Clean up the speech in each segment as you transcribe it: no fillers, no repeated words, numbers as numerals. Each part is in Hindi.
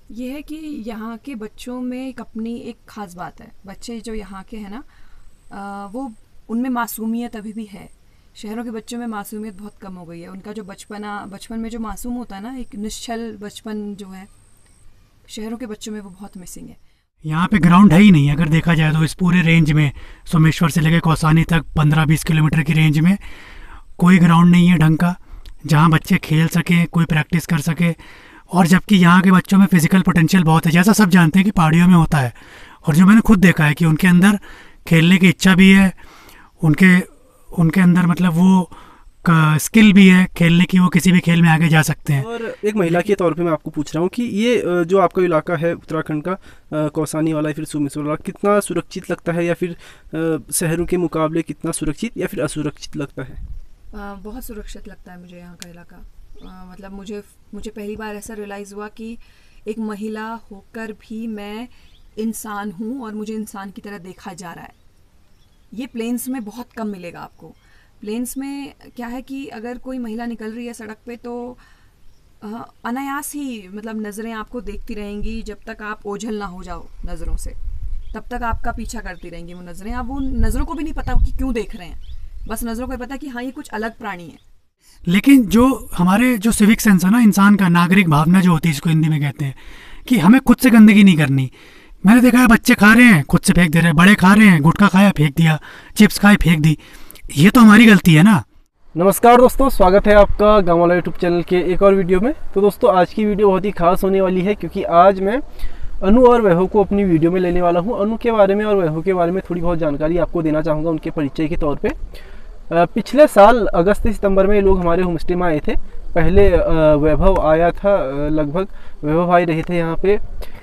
ये है कि यहाँ के बच्चों में एक अपनी एक ख़ास बात है। बच्चे जो यहाँ के हैं ना, वो उनमें मासूमियत अभी भी है। शहरों के बच्चों में मासूमियत बहुत कम हो गई है। उनका जो बचपन में जो मासूम होता है ना, एक निश्चल बचपन जो है, शहरों के बच्चों में वो बहुत मिसिंग है। यहाँ पे ग्राउंड है ही नहीं अगर देखा जाए तो। इस पूरे रेंज में सोमेश्वर से लेकर कौसानी तक 15-20 किलोमीटर की रेंज में कोई ग्राउंड नहीं है ढंग का जहाँ बच्चे खेल सकें, कोई प्रैक्टिस कर सके। और जबकि यहाँ के बच्चों में फिजिकल पोटेंशियल बहुत है, जैसा सब जानते हैं कि पहाड़ियों में होता है। और जो मैंने खुद देखा है कि उनके अंदर खेलने की इच्छा भी है, उनके उनके अंदर मतलब वो का स्किल भी है खेलने की, वो किसी भी खेल में आगे जा सकते हैं। और एक महिला के तौर पे मैं आपको पूछ रहा हूँ कि ये जो आपका इलाका है उत्तराखंड का, कौसानी वाला या फिर सोमेश्वर वाला, कितना सुरक्षित लगता है, या फिर शहरों के मुकाबले कितना सुरक्षित या फिर असुरक्षित लगता है? बहुत सुरक्षित लगता है मुझे यहाँ का इलाका। मतलब मुझे पहली बार ऐसा रियलाइज़ हुआ कि एक महिला होकर भी मैं इंसान हूँ और मुझे इंसान की तरह देखा जा रहा है। ये प्लेन्स में बहुत कम मिलेगा आपको। प्लेन्स में क्या है कि अगर कोई महिला निकल रही है सड़क पे तो अनायास ही मतलब नज़रें आपको देखती रहेंगी। जब तक आप ओझल ना हो जाओ नज़रों से, तब तक आपका पीछा करती रहेंगी वो नज़रें। अब वो नज़रों को भी नहीं पता कि क्यों देख रहे हैं, बस नज़रों को ये पता कि हाँ ये कुछ अलग प्राणी है। लेकिन जो हमारे जो सिविक सेंस है ना, इंसान का नागरिक भावना जो होती है, इसको हिंदी में कहते हैं, कि हमें खुद से गंदगी नहीं करनी। मैंने देखा है बच्चे खा रहे हैं खुद से फेंक दे रहे हैं, बड़े खा रहे हैं, गुटखा खाया फेंक दिया, चिप्स खाए फेंक दी। ये तो हमारी गलती है ना। नमस्कार दोस्तों, स्वागत है आपका गाँव वाला यूट्यूब चैनल के एक और वीडियो में। तो दोस्तों आज की वीडियो बहुत ही खास होने वाली है, क्योंकि आज मैं अनु और वैभव को अपनी वीडियो में लेने वाला हूं। अनु के बारे में और वैभव के बारे में थोड़ी बहुत जानकारी आपको देना चाहूँगा उनके परिचय के तौर पे। पिछले साल अगस्त सितंबर में ये लोग हमारे होमस्टे में आए थे। पहले वैभव आया था, लगभग वैभव भाई रहे थे यहाँ पे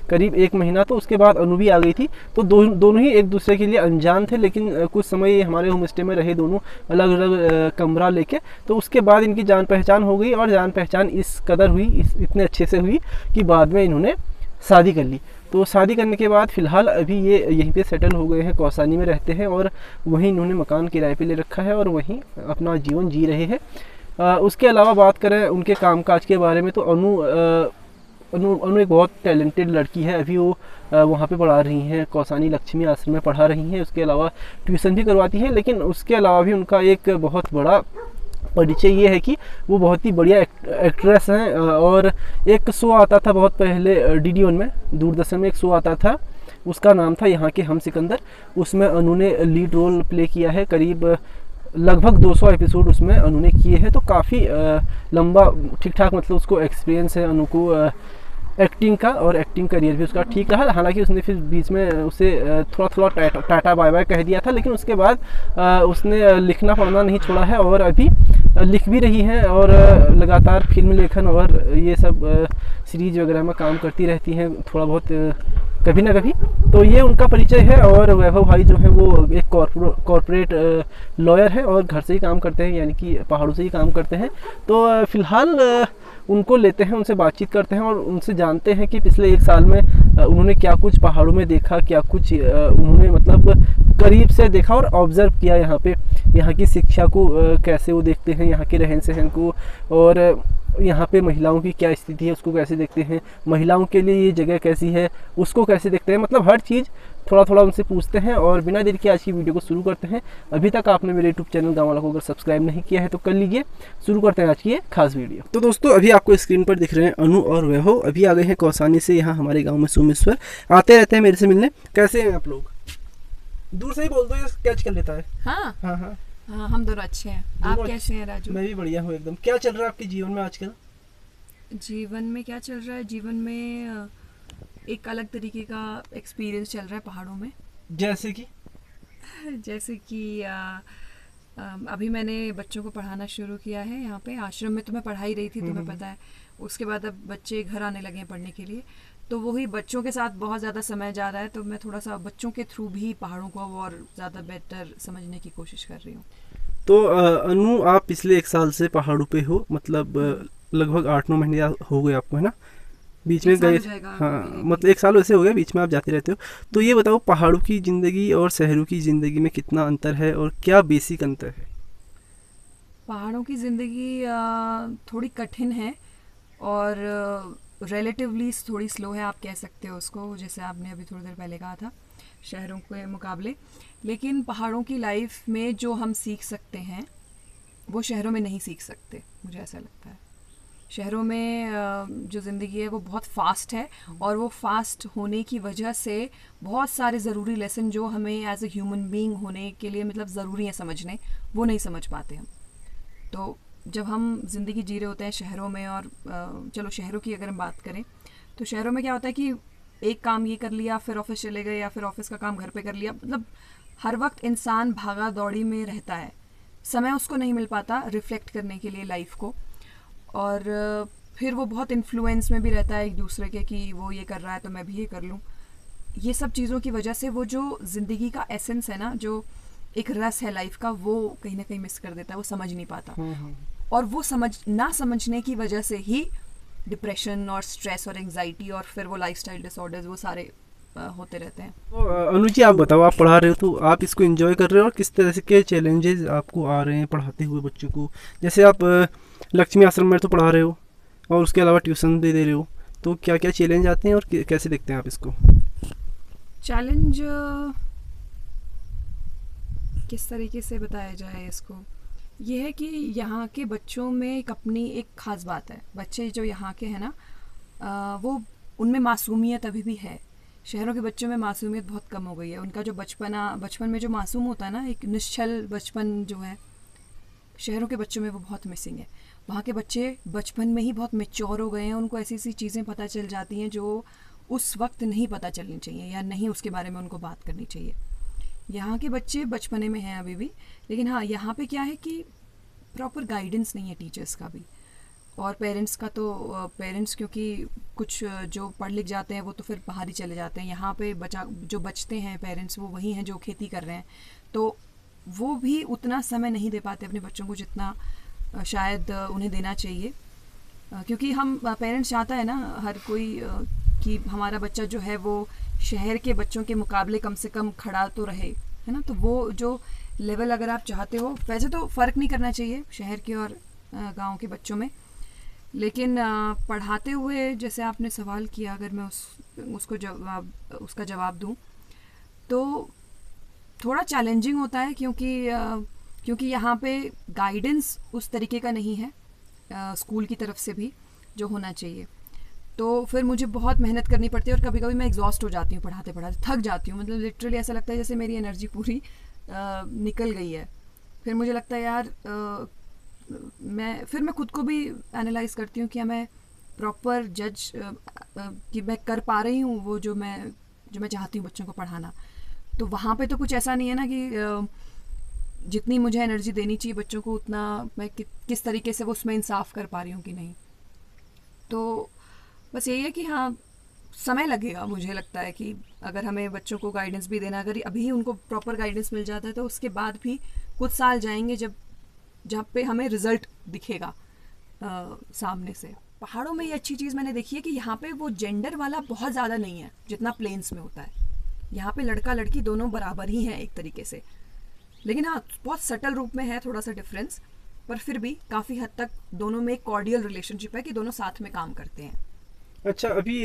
करीब 1 महीना। तो उसके बाद अनु भी आ गई थी। तो दोनों ही एक दूसरे के लिए अनजान थे, लेकिन कुछ समय ये हमारे होमस्टे में रहे दोनों अलग अलग कमरा लेके। तो उसके बाद इनकी जान पहचान हो गई, और जान पहचान इस कदर हुई, इतने अच्छे से हुई कि बाद में इन्होंने शादी कर ली। तो शादी करने के बाद फ़िलहाल अभी ये यहीं पे सेटल हो गए हैं, कौसानी में रहते हैं, और वहीं इन्होंने मकान किराए पे ले रखा है और वहीं अपना जीवन जी रहे हैं। उसके अलावा बात करें उनके कामकाज के बारे में, तो अनु एक बहुत टैलेंटेड लड़की है। अभी वो वहाँ पे पढ़ा रही हैं, कौसानी लक्ष्मी आश्रम में पढ़ा रही हैं। उसके अलावा ट्यूशन भी करवाती हैं। लेकिन उसके अलावा भी उनका एक बहुत बड़ा परिचय ये है कि वो बहुत ही बढ़िया एक्ट्रेस हैं। और एक शो आता था बहुत पहले DD1 में, दूरदर्शन में एक शो आता था, उसका नाम था यहाँ के हम सिकंदर। उसमें अनु ने लीड रोल प्ले किया है। करीब लगभग 200 एपिसोड उसमें अनु ने किए हैं। तो काफ़ी लंबा ठीक ठाक मतलब उसको एक्सपीरियंस है अनु को एक्टिंग का, और एक्टिंग करियर भी उसका ठीक रहा। हालांकि उसने फिर बीच में उसे थोड़ा टाटा बाय बाय कह दिया था, लेकिन उसके बाद उसने लिखना पढ़ना नहीं छोड़ा है, और अभी लिख भी रही हैं, और लगातार फिल्म लेखन और ये सब सीरीज वगैरह में काम करती रहती हैं, थोड़ा बहुत कभी ना कभी। तो ये उनका परिचय है। और वैभव भाई जो है वो एक कॉर्पोरेट लॉयर है और घर से ही काम करते हैं, यानी कि पहाड़ों से ही काम करते हैं। तो फ़िलहाल उनको लेते हैं, उनसे बातचीत करते हैं और उनसे जानते हैं कि पिछले 1 साल में उन्होंने क्या कुछ पहाड़ों में देखा, क्या कुछ उन्होंने मतलब करीब से देखा और ऑब्ज़र्व किया यहाँ पे, यहाँ की शिक्षा को कैसे वो देखते हैं, यहाँ के रहन सहन को, और यहाँ पे महिलाओं की क्या स्थिति है उसको कैसे देखते हैं, महिलाओं के लिए ये जगह कैसी है उसको कैसे देखते हैं। मतलब हर चीज़ थोड़ा थोड़ा उनसे पूछते हैं। और बिना देर के आज की वीडियो को शुरू करते हैं। अभी तक आपने मेरे यूट्यूब चैनल गाँव वाला को अगर सब्सक्राइब नहीं किया है तो कर लीजिए। शुरू करते हैं आज की ये खास वीडियो। तो दोस्तों अभी आपको स्क्रीन पर दिख रहे हैं अनु और वैभव। अभी आ गए हैं कौसानी से यहाँ हमारे गाँव में सोमेश्वर। आते रहते हैं मेरे से मिलने। कैसे हैं आप लोग? दूर से ही बोल दो, ये कैच कर लेता है। हाँ हाँ हाँ हाँ, हम दोनों अच्छे हैं। आप कैसे हैं राजू? मैं भी बढ़िया हूँ एकदम। क्या चल रहा है आपके जीवन में आजकल? जीवन में क्या चल रहा है? जीवन में एक अलग तरीके का एक्सपीरियंस चल रहा है पहाड़ों में। जैसे कि जैसे कि अभी मैंने बच्चों को पढ़ाना शुरू किया है यहाँ पे आश्रम में। तो मैं पढ़ा ही रही थी, तुम्हें पता है। उसके बाद अब बच्चे घर आने लगे हैं पढ़ने के लिए, तो वही बच्चों के साथ बहुत ज़्यादा समय जा रहा है। तो मैं थोड़ा सा बच्चों के थ्रू भी पहाड़ों को और ज़्यादा बेटर समझने की कोशिश कर रही हूँ। तो अनु आप पिछले 1 साल से पहाड़ों पे हो, मतलब लगभग 8-9 महीने हो गए आपको, है ना? बीच में गए, हाँ मतलब 1 साल वैसे हो गया, बीच में आप जाते रहते हो। तो ये बताओ पहाड़ों की ज़िंदगी और शहरों की ज़िंदगी में कितना अंतर है और क्या बेसिक अंतर है? पहाड़ों की ज़िंदगी थोड़ी कठिन है और रिलेटिवली थोड़ी स्लो है, आप कह सकते हो उसको, जैसे आपने अभी थोड़ी देर पहले कहा था, शहरों के मुकाबले। लेकिन पहाड़ों की लाइफ में जो हम सीख सकते हैं वो शहरों में नहीं सीख सकते, मुझे ऐसा लगता है। शहरों में जो ज़िंदगी है वो बहुत फास्ट है, और वो फास्ट होने की वजह से बहुत सारे ज़रूरी लेसन जो हमें एज ए ह्यूमन बीइंग होने के लिए मतलब ज़रूरी है समझने, वो नहीं समझ पाते हम। तो जब हम ज़िंदगी जी रहे होते हैं शहरों में, और चलो शहरों की अगर हम बात करें तो शहरों में क्या होता है कि एक काम ये कर लिया, फिर ऑफिस चले गए, या फिर ऑफिस का काम घर पे कर लिया। मतलब हर वक्त इंसान भागा दौड़ी में रहता है, समय उसको नहीं मिल पाता रिफ्लेक्ट करने के लिए लाइफ को। और फिर वो बहुत इन्फ्लुएंस में भी रहता है एक दूसरे के, कि वो ये कर रहा है तो मैं भी ये कर लूँ। ये सब चीज़ों की वजह से वो जो ज़िंदगी का एसेंस है ना, जो एक रस है लाइफ का, वो कहीं ना कहीं मिस कर देता है, वो समझ नहीं पाता। और वो ना समझने की वजह से ही डिप्रेशन और स्ट्रेस और एंजाइटी और फिर वो लाइफस्टाइल डिसऑर्डर्स वो सारे होते रहते हैं। तो अनु जी, आप बताओ, आप पढ़ा रहे हो तो आप इसको एंजॉय कर रहे हो, और किस तरह से के चैलेंजेस आपको आ रहे हैं पढ़ाते हुए बच्चों को? जैसे आप लक्ष्मी आश्रम में तो पढ़ा रहे हो, और उसके अलावा ट्यूशन भी दे रहे हो, तो क्या क्या चैलेंज आते हैं और कैसे देखते हैं आप इसको? चैलेंज किस तरीके से बताया जाए इसको, ये है कि यहाँ के बच्चों में एक अपनी एक ख़ास बात है। बच्चे जो यहाँ के हैं ना, वो उनमें मासूमियत अभी भी है। शहरों के बच्चों में मासूमियत बहुत कम हो गई है। उनका जो बचपन में जो मासूम होता है ना, एक निश्चल बचपन जो है, शहरों के बच्चों में वो बहुत मिसिंग है। वहाँ के बच्चे बचपन में ही बहुत मैच्योर हो गए हैं, उनको ऐसी ऐसी चीज़ें पता चल जाती हैं जो उस वक्त नहीं पता चलनी चाहिए, या नहीं उसके बारे में उनको बात करनी चाहिए। यहाँ के बच्चे बचपने में हैं अभी भी, लेकिन हाँ, यहाँ पे क्या है कि प्रॉपर गाइडेंस नहीं है टीचर्स का भी, और पेरेंट्स का। तो पेरेंट्स क्योंकि कुछ जो पढ़ लिख जाते हैं वो तो फिर बाहर ही चले जाते हैं। यहाँ पे जो बचते हैं पेरेंट्स, वो वही हैं जो खेती कर रहे हैं, तो वो भी उतना समय नहीं दे पाते अपने बच्चों को जितना शायद उन्हें देना चाहिए। क्योंकि हम पेरेंट्स चाहता है ना हर कोई कि हमारा बच्चा जो है वो शहर के बच्चों के मुकाबले कम से कम खड़ा तो रहे, है ना। तो वो जो लेवल अगर आप चाहते हो, वैसे तो फ़र्क नहीं करना चाहिए शहर के और गांव के बच्चों में, लेकिन पढ़ाते हुए जैसे आपने सवाल किया, अगर मैं उसका जवाब दूं तो थोड़ा चैलेंजिंग होता है, क्योंकि यहाँ पे गाइडेंस उस तरीके का नहीं है स्कूल की तरफ से भी जो होना चाहिए। तो फिर मुझे बहुत मेहनत करनी पड़ती है, और कभी कभी मैं एग्जॉस्ट हो जाती हूँ पढ़ाते पढ़ाते, थक जाती हूँ। मतलब लिटरली ऐसा लगता है जैसे मेरी एनर्जी पूरी निकल गई है। फिर मुझे लगता है यार मैं खुद को भी एनालाइज करती हूँ कि मैं प्रॉपर जज कि मैं कर पा रही हूँ वो जो मैं चाहती हूँ बच्चों को पढ़ाना। तो वहाँ पे तो कुछ ऐसा नहीं है ना कि जितनी मुझे एनर्जी देनी चाहिए बच्चों को, उतना मैं किस तरीके से वो उसमें इंसाफ कर पा रही हूँ कि नहीं। तो बस यही है कि हाँ, समय लगेगा। मुझे लगता है कि अगर हमें बच्चों को गाइडेंस भी देना, अगर अभी उनको प्रॉपर गाइडेंस मिल जाता है तो उसके बाद भी कुछ साल जाएंगे जहाँ पे हमें रिजल्ट दिखेगा सामने से। पहाड़ों में ये अच्छी चीज़ मैंने देखी है कि यहाँ पे वो जेंडर वाला बहुत ज़्यादा नहीं है जितना प्लेन्स में होता है। यहाँ पे लड़का लड़की दोनों बराबर ही हैं एक तरीके से, लेकिन हाँ बहुत सटल रूप में है थोड़ा सा डिफरेंस, पर फिर भी काफ़ी हद तक दोनों में एक कॉर्डियल रिलेशनशिप है कि दोनों साथ में काम करते हैं। अच्छा, अभी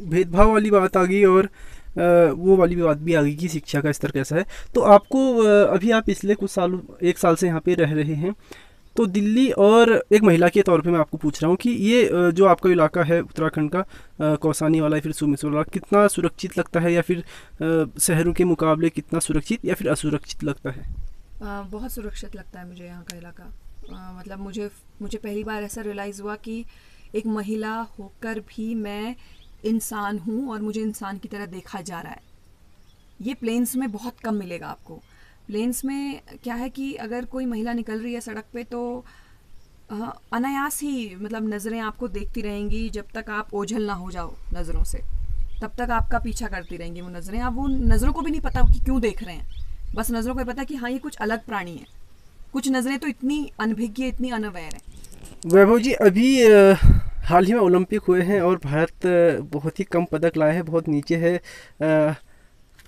भेदभाव वाली बात आ गई, और वो वाली बात भी आ गई कि शिक्षा का स्तर कैसा है। तो आपको अभी आप पिछले कुछ सालों, 1 साल से यहाँ पे रह रहे हैं, तो दिल्ली, और एक महिला के तौर पे मैं आपको पूछ रहा हूँ कि ये जो आपका इलाका है उत्तराखंड का, कौसानी वाला या फिर सोमेश्वर वाला, कितना सुरक्षित लगता है, या फिर शहरों के मुकाबले कितना सुरक्षित या फिर असुरक्षित लगता है? बहुत सुरक्षित लगता है मुझे यहाँ का इलाका। मतलब मुझे पहली बार ऐसा रियलाइज़ हुआ कि एक महिला होकर भी मैं इंसान हूँ और मुझे इंसान की तरह देखा जा रहा है। ये प्लेन्स में बहुत कम मिलेगा आपको। प्लेन्स में क्या है कि अगर कोई महिला निकल रही है सड़क पे तो अनायास ही मतलब नज़रें आपको देखती रहेंगी, जब तक आप ओझल ना हो जाओ नज़रों से, तब तक आपका पीछा करती रहेंगी वो नज़रें। आप वो नज़रों को भी नहीं पता कि क्यों देख रहे हैं, बस नज़रों को ये पता कि हाँ ये कुछ अलग प्राणी है। कुछ नज़रें तो इतनी अनभिज्ञ, इतनी अनअवेयर हैं। वैभव जी, अभी हाल ही में ओलंपिक हुए हैं और भारत बहुत ही कम पदक लाया है, बहुत नीचे है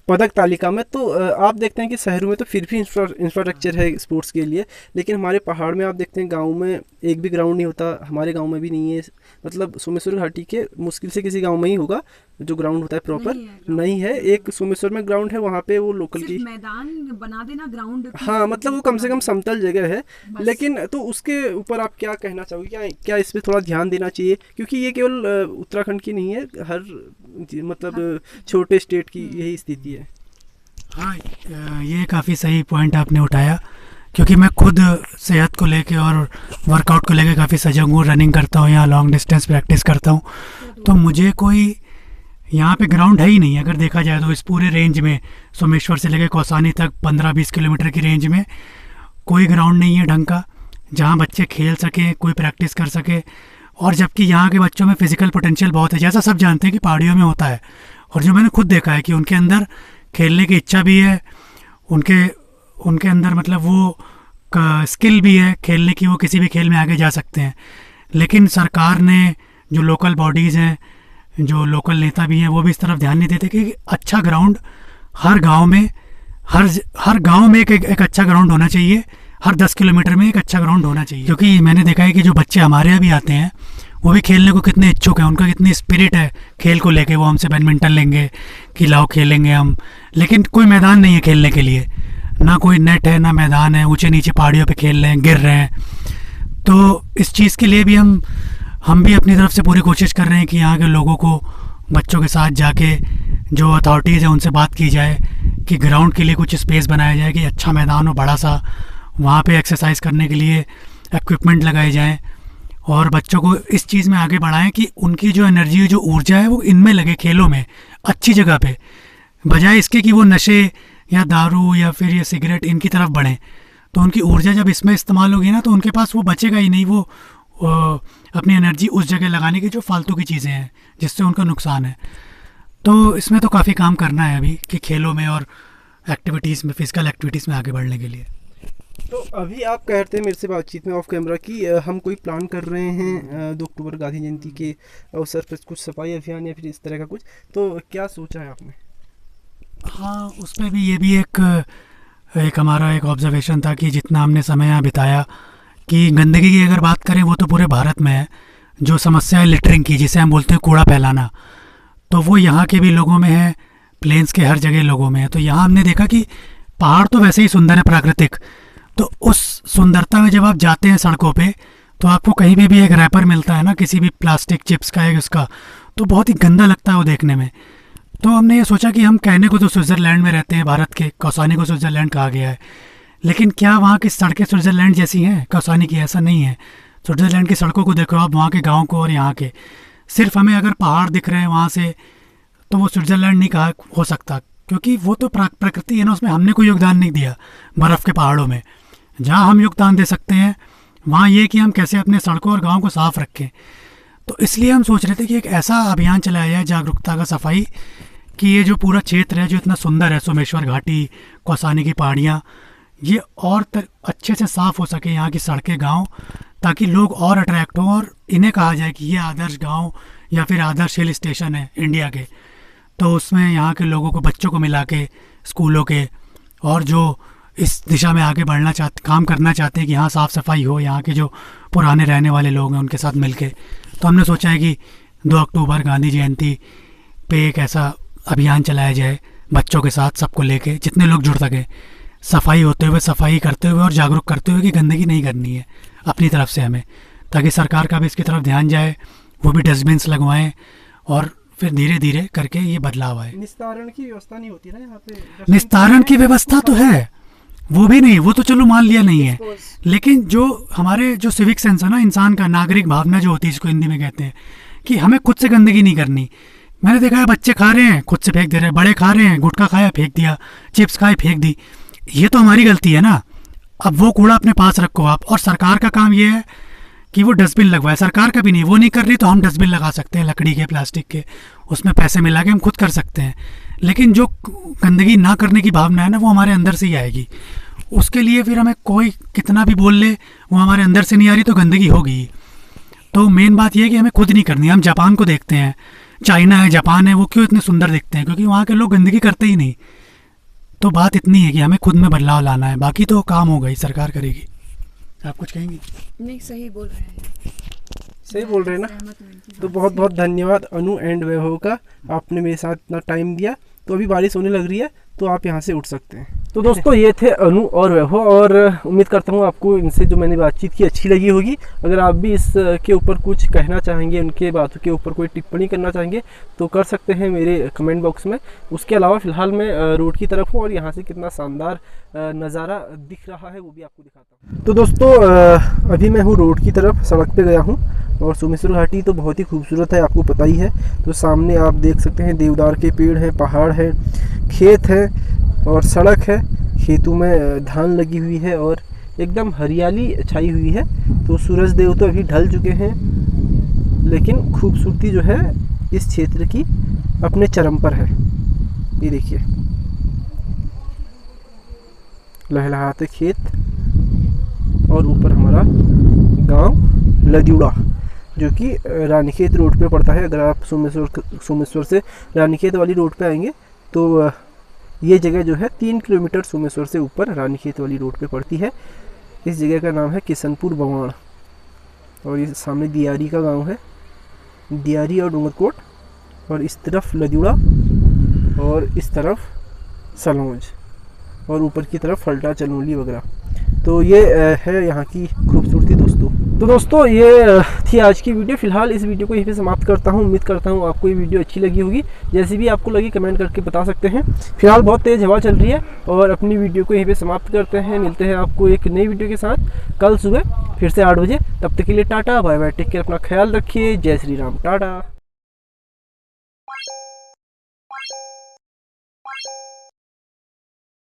पदक तालिका में। तो आप देखते हैं कि शहरों में तो फिर भी इंफ्रास्ट्रक्चर है स्पोर्ट्स के लिए, लेकिन हमारे पहाड़ में आप देखते हैं गाँव में एक भी ग्राउंड नहीं होता। हमारे गाँव में भी नहीं है, मतलब सोमेश्वर घाटी के मुश्किल से किसी गाँव में ही होगा जो ग्राउंड होता है प्रॉपर, नहीं है। एक सोमेश्वर में ग्राउंड है, वहाँ पे वो लोकल की मैदान बना देना ग्राउंड, हाँ मतलब वो कम से कम समतल जगह है। लेकिन तो उसके ऊपर आप क्या कहना चाहोगे, क्या इस पे थोड़ा ध्यान देना चाहिए? क्योंकि ये केवल उत्तराखंड की नहीं है, हर मतलब छोटे स्टेट की यही स्थिति है। हाँ, ये काफ़ी सही पॉइंट आपने उठाया, क्योंकि मैं खुद सेहत को लेके और वर्कआउट को लेके काफ़ी सजग हूँ। रनिंग करता हूँ, यहाँ लॉन्ग डिस्टेंस प्रैक्टिस करता हूँ। तो मुझे कोई यहाँ पे ग्राउंड है ही नहीं। अगर देखा जाए तो इस पूरे रेंज में, सोमेश्वर से लेकर कौसानी तक 15-20 किलोमीटर की रेंज में कोई ग्राउंड नहीं है ढंग का, जहाँ बच्चे खेल सकें, कोई प्रैक्टिस कर सके। और जबकि यहाँ के बच्चों में फ़िज़िकल पोटेंशियल बहुत है, जैसा सब जानते हैं कि पहाड़ियों में होता है। और जो मैंने खुद देखा है कि उनके अंदर खेलने की इच्छा भी है, उनके अंदर मतलब वो स्किल भी है खेलने की, वो किसी भी खेल में आगे जा सकते हैं। लेकिन सरकार ने, जो लोकल बॉडीज़ हैं, जो लोकल नेता भी हैं, वो भी इस तरफ ध्यान नहीं देते कि अच्छा ग्राउंड हर गांव में, हर गांव में एक अच्छा ग्राउंड होना चाहिए, हर 10 किलोमीटर में एक अच्छा ग्राउंड होना चाहिए। क्योंकि मैंने देखा है कि जो बच्चे हमारे यहाँ भी आते हैं वो भी खेलने को कितने इच्छुक हैं, उनका कितनी स्पिरिट है खेल को लेके। वो हमसे बैडमिंटन लेंगे कि लाओ खेलेंगे हम, लेकिन कोई मैदान नहीं है खेलने के लिए, ना कोई नेट है ना मैदान है, ऊंचे नीचे पहाड़ियों पे खेल रहे हैं, गिर रहे हैं। तो इस चीज़ के लिए भी हम भी अपनी तरफ से पूरी कोशिश कर रहे हैं कि यहाँ के लोगों को, बच्चों के साथ जाके जो अथॉरिटीज़ हैं उनसे बात की जाए कि ग्राउंड के लिए कुछ स्पेस बनाया जाए, कि अच्छा मैदान हो बड़ा सा, वहाँ पे एक्सरसाइज करने के लिए इक्विपमेंट लगाए जाएं, और बच्चों को इस चीज़ में आगे बढ़ाएं कि उनकी जो एनर्जी, जो ऊर्जा है वो इनमें लगे, खेलों में, अच्छी जगह पे, बजाय इसके कि वो नशे या दारू या फिर ये सिगरेट इनकी तरफ बढ़ें। तो उनकी ऊर्जा जब इसमें इस्तेमाल होगी ना, तो उनके पास वो बचेगा ही नहीं, वो अपनी एनर्जी उस जगह लगाने की जो फालतू की चीज़ें हैं जिससे उनका नुकसान है। तो इसमें तो काफ़ी काम करना है अभी, कि खेलों में और एक्टिविटीज़ में, फिजिकल एक्टिविटीज़ में आगे बढ़ने के लिए। तो अभी आप कह रहे थे मेरे से बातचीत में ऑफ कैमरा कि हम कोई प्लान कर रहे हैं 2 अक्टूबर गांधी जयंती के अवसर पर कुछ सफाई अभियान या फिर इस तरह का कुछ, तो क्या सोचा है आपने? हाँ, उसमें भी ये भी एक हमारा एक ऑब्जर्वेशन था कि जितना हमने समय यहाँ बिताया, कि गंदगी की अगर बात करें वो तो पूरे भारत में है। जो समस्या है लिटरिंग की, जिसे हम बोलते हैं कूड़ा फैलाना, तो वो यहाँ के भी लोगों में है, प्लेन्स के हर जगह लोगों में है। तो यहाँ हमने देखा कि पहाड़ तो वैसे ही सुंदर है, प्राकृतिक, तो उस सुंदरता में जब आप जाते हैं सड़कों पे, तो आपको कहीं भी एक रैपर मिलता है ना, किसी भी प्लास्टिक चिप्स का है उसका, तो बहुत ही गंदा लगता है वो देखने में। तो हमने ये सोचा कि हम कहने को तो स्विट्ज़रलैंड में रहते हैं, भारत के कौसानी को स्विट्ज़रलैंड कहा गया है, लेकिन क्या वहाँ की सड़कें स्विट्ज़रलैंड जैसी हैं कौसानी की? ऐसा नहीं है। स्विट्ज़रलैंड की सड़कों को देखो आप, वहाँ के गाँव को और यहाँ के, सिर्फ हमें अगर पहाड़ दिख रहे हैं वहाँ से, तो वो स्विट्ज़रलैंड नहीं कहा हो सकता, क्योंकि वो तो प्रकृति है ना, उसमें हमने कोई योगदान नहीं दिया। बर्फ़ के पहाड़ों में जहाँ हम योगदान दे सकते हैं, वहाँ ये कि हम कैसे अपने सड़कों और गाँव को साफ़ रखें। तो इसलिए हम सोच रहे थे कि एक ऐसा अभियान चलाया जाए जागरूकता का, सफाई, कि ये जो पूरा क्षेत्र है जो इतना सुंदर है, सोमेश्वर घाटी, कौसानी की पहाड़ियाँ, ये और अच्छे से साफ़ हो सके, यहाँ की सड़कें, गांव, ताकि लोग और अट्रैक्ट हों और इन्हें कहा जाए कि ये आदर्श गांव या फिर आदर्श हिल स्टेशन है इंडिया के। तो उसमें यहाँ के लोगों को, बच्चों को मिला के, स्कूलों के, और जो इस दिशा में आगे बढ़ना चाहते, काम करना चाहते हैं कि यहाँ साफ़ सफाई हो, यहाँ के जो पुराने रहने वाले लोग हैं उनके साथ मिलके, तो हमने सोचा है कि 2 अक्टूबर गांधी जयंती पे एक ऐसा अभियान चलाया जाए बच्चों के साथ, सबको लेके, जितने लोग जुड़ सकें, सफाई होते हुए, सफाई करते हुए और जागरूक करते हुए कि गंदगी नहीं करनी है अपनी तरफ से हमें, ताकि सरकार का भी इसकी तरफ ध्यान जाए, वो भी डस्टबिन्स लगवाएं, और फिर धीरे धीरे करके ये बदलाव आए। निस्तारण की व्यवस्था नहीं होती ना यहाँ पे? निस्तारण की व्यवस्था तो है, वो भी नहीं, वो तो चलो मान लिया नहीं है, लेकिन जो हमारे जो सिविक सेंस है ना, इंसान का नागरिक भावना जो होती है, इसको हिंदी में कहते हैं, कि हमें खुद से गंदगी नहीं करनी। मैंने देखा है बच्चे खा रहे हैं, खुद से फेंक दे रहे हैं, बड़े खा रहे हैं, गुटखा खाया फेंक दिया, चिप्स खाए फेंक दी, ये तो हमारी गलती है ना। अब वो कूड़ा अपने पास रखो आप, और सरकार का काम ये है कि वो डस्टबिन लगवाए। सरकार का भी नहीं, वो नहीं कर रही तो हम डस्टबिन लगा सकते हैं, लकड़ी के, प्लास्टिक के, उसमें पैसे मिला के हम खुद कर सकते हैं। लेकिन जो गंदगी ना करने की भावना है ना, वो हमारे अंदर से ही आएगी। उसके लिए फिर हमें कोई कितना भी बोल ले, वो हमारे अंदर से नहीं आ रही तो गंदगी होगी। तो मेन बात यह है कि हमें खुद नहीं करनी। हम जापान को देखते हैं, चाइना है, जापान है, वो क्यों इतने सुंदर दिखते हैं? क्योंकि वहाँ के लोग गंदगी करते ही नहीं। तो बात इतनी है कि हमें खुद में बदलाव लाना है, बाकी तो काम होगा ही, सरकार करेगी। आप कुछ कहेंगी? नहीं, सही बोल रहे हैं। सही बोल रहे हैं ना। सहमत हूँ इनकी तो बात बहुत से। बहुत धन्यवाद अनु एंड वैभव का, आपने मेरे साथ इतना टाइम दिया। तो अभी बारिश होने लग रही है, तो आप यहाँ से उठ सकते हैं। तो दोस्तों ये थे अनु और वैभव, और उम्मीद करता हूँ आपको इनसे जो मैंने बातचीत की अच्छी लगी होगी। अगर आप भी इस के ऊपर कुछ कहना चाहेंगे, उनके बातों के ऊपर कोई टिप्पणी करना चाहेंगे, तो कर सकते हैं मेरे कमेंट बॉक्स में। उसके अलावा फ़िलहाल मैं रोड की तरफ हूँ और यहाँ से कितना शानदार नज़ारा दिख रहा है वो भी आपको दिखाता हूँ। तो दोस्तों अभी मैं हूँ रोड की तरफ, सड़क पे गया हूँ, और सोमेश्वर घाटी तो बहुत ही खूबसूरत है, आपको पता ही है। तो सामने आप देख सकते हैं देवदार के पेड़ हैं, पहाड़ है, खेत है और सड़क है। खेतों में धान लगी हुई है और एकदम हरियाली छाई हुई है। तो सूरज देव तो अभी ढल चुके हैं, लेकिन खूबसूरती जो है इस क्षेत्र की अपने चरम पर है। ये देखिए लहलहाते खेत, और ऊपर हमारा गांव लदिउड़ा, जो कि रानीखेत रोड पे पड़ता है। अगर आप सोमेश्वर से रानीखेत वाली रोड पे आएंगे तो ये जगह जो है 3 किलोमीटर सोमेश्वर से ऊपर रानीखेत वाली रोड पे पड़ती है। इस जगह का नाम है किशनपुर बवाड़, और ये सामने दियारी का गांव है, दियारी और डूंगरकोट, और इस तरफ लदिउड़ा और इस तरफ सलौज, और ऊपर की तरफ फल्टा चनोली वगैरह। तो ये है यहाँ की खूबसूरती दोस्तों। तो दोस्तों ये थी आज की वीडियो। फिलहाल इस वीडियो को यहीं पे समाप्त करता हूँ। उम्मीद करता हूँ आपको ये वीडियो अच्छी लगी होगी। जैसी भी आपको लगी कमेंट करके बता सकते हैं। फिलहाल बहुत तेज़ हवा चल रही है और अपनी वीडियो को यहीं पे समाप्त करते हैं। मिलते हैं आपको एक नई वीडियो के साथ कल सुबह फिर से 8 बजे। तब तक के लिए tata bye bye, take care, अपना ख्याल रखिए। जय श्री राम, टाटा।